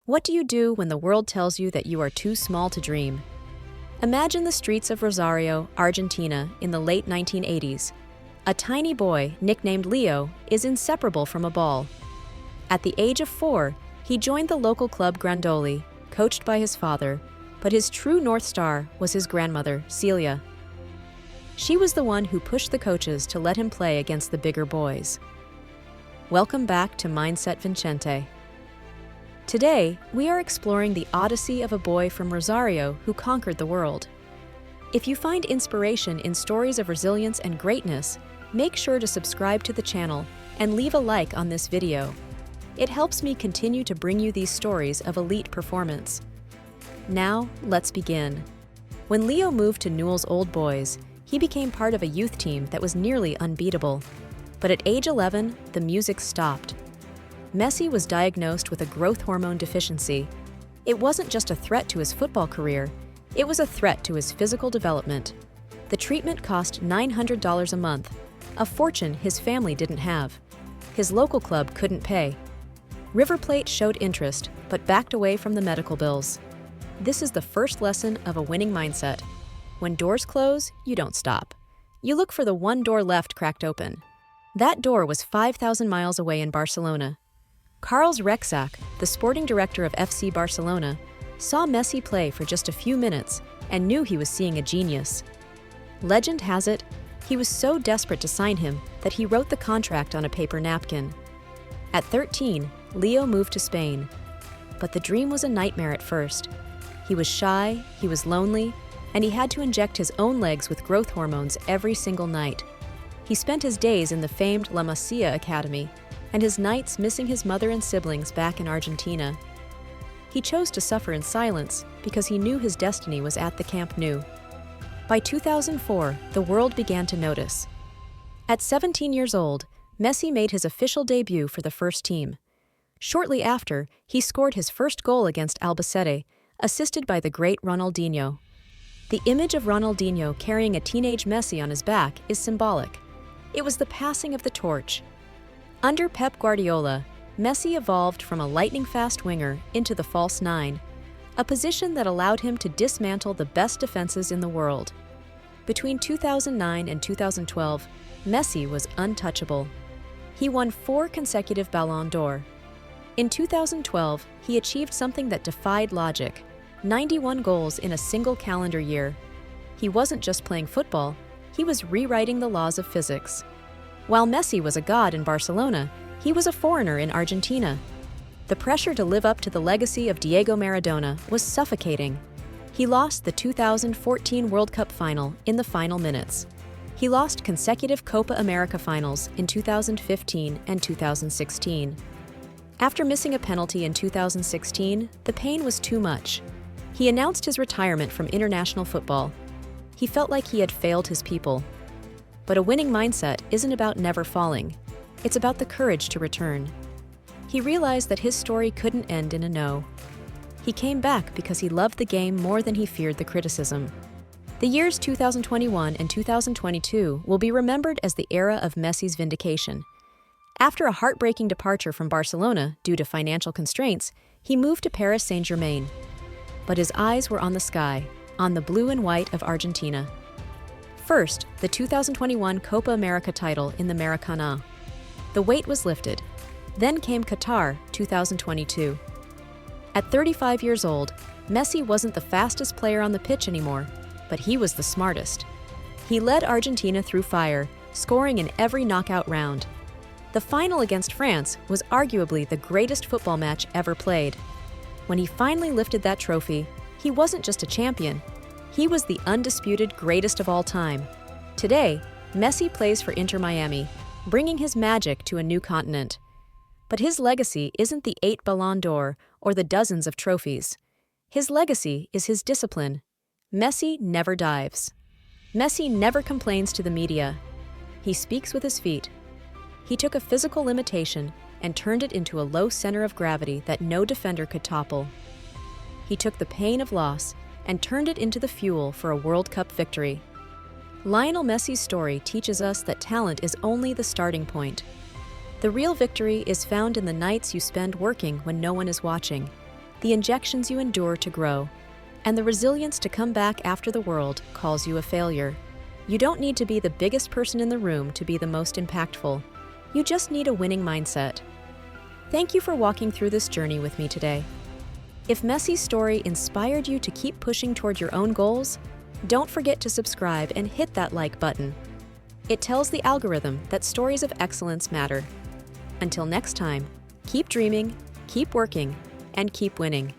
What do you do when the world tells you that you are too small to dream? Imagine the streets of Rosario, Argentina, in the late 1980s. A tiny boy, nicknamed Leo, is inseparable from a ball. At the age of 4, he joined the local club Grandoli, coached by his father, but his true North Star was his grandmother, Celia. She was the one who pushed the coaches to let him play against the bigger boys. Welcome back to Mindset Vincente. Today, we are exploring the Odyssey of a boy from Rosario who conquered the world. If you find inspiration in stories of resilience and greatness, make sure to subscribe to the channel and leave a like on this video. It helps me continue to bring you these stories of elite performance. Now, let's begin. When Leo moved to Newell's Old Boys, he became part of a youth team that was nearly unbeatable. But at age 11, the music stopped. Messi was diagnosed with a growth hormone deficiency. It wasn't just a threat to his football career, it was a threat to his physical development. The treatment cost $900 a month, a fortune his family didn't have. His local club couldn't pay. River Plate showed interest, but backed away from the medical bills. This is the first lesson of a winning mindset. When doors close, you don't stop. You look for the one door left cracked open. That door was 5,000 miles away in Barcelona. Carles Rexach, the sporting director of FC Barcelona, saw Messi play for just a few minutes and knew he was seeing a genius. Legend has it, he was so desperate to sign him that he wrote the contract on a paper napkin. At 13, Leo moved to Spain. But the dream was a nightmare at first. He was shy, he was lonely, and he had to inject his own legs with growth hormones every single night. He spent his days in the famed La Masia academy, and his nights missing his mother and siblings back in Argentina. He chose to suffer in silence because he knew his destiny was at the Camp Nou. By 2004, the world began to notice. At 17 years old, Messi made his official debut for the first team. Shortly after, he scored his first goal against Albacete, assisted by the great Ronaldinho. The image of Ronaldinho carrying a teenage Messi on his back is symbolic. It was the passing of the torch. Under Pep Guardiola, Messi evolved from a lightning-fast winger into the false nine, a position that allowed him to dismantle the best defenses in the world. Between 2009 and 2012, Messi was untouchable. He won 4 consecutive Ballon d'Or. In 2012, he achieved something that defied logic: 91 goals in a single calendar year. He wasn't just playing football, he was rewriting the laws of physics. While Messi was a god in Barcelona, he was a foreigner in Argentina. The pressure to live up to the legacy of Diego Maradona was suffocating. He lost the 2014 World Cup final in the final minutes. He lost consecutive Copa America finals in 2015 and 2016. After missing a penalty in 2016, the pain was too much. He announced his retirement from international football. He felt like he had failed his people. But a winning mindset isn't about never falling. It's about the courage to return. He realized that his story couldn't end in a no. He came back because he loved the game more than he feared the criticism. The years 2021 and 2022 will be remembered as the era of Messi's vindication. After a heartbreaking departure from Barcelona due to financial constraints, he moved to Paris Saint-Germain. But his eyes were on the sky, on the blue and white of Argentina. First, the 2021 Copa America title in the Maracanã. The weight was lifted. Then came Qatar 2022. At 35 years old, Messi wasn't the fastest player on the pitch anymore, but he was the smartest. He led Argentina through fire, scoring in every knockout round. The final against France was arguably the greatest football match ever played. When he finally lifted that trophy, he wasn't just a champion. He was the undisputed greatest of all time. Today, Messi plays for Inter Miami, bringing his magic to a new continent. But his legacy isn't the 8 Ballon d'Or or the dozens of trophies. His legacy is his discipline. Messi never dives. Messi never complains to the media. He speaks with his feet. He took a physical limitation and turned it into a low center of gravity that no defender could topple. He took the pain of loss and turned it into the fuel for a World Cup victory. Lionel Messi's story teaches us that talent is only the starting point. The real victory is found in the nights you spend working when no one is watching, the injections you endure to grow, and the resilience to come back after the world calls you a failure. You don't need to be the biggest person in the room to be the most impactful. You just need a winning mindset. Thank you for walking through this journey with me today. If Messi's story inspired you to keep pushing toward your own goals, don't forget to subscribe and hit that like button. It tells the algorithm that stories of excellence matter. Until next time, keep dreaming, keep working, and keep winning.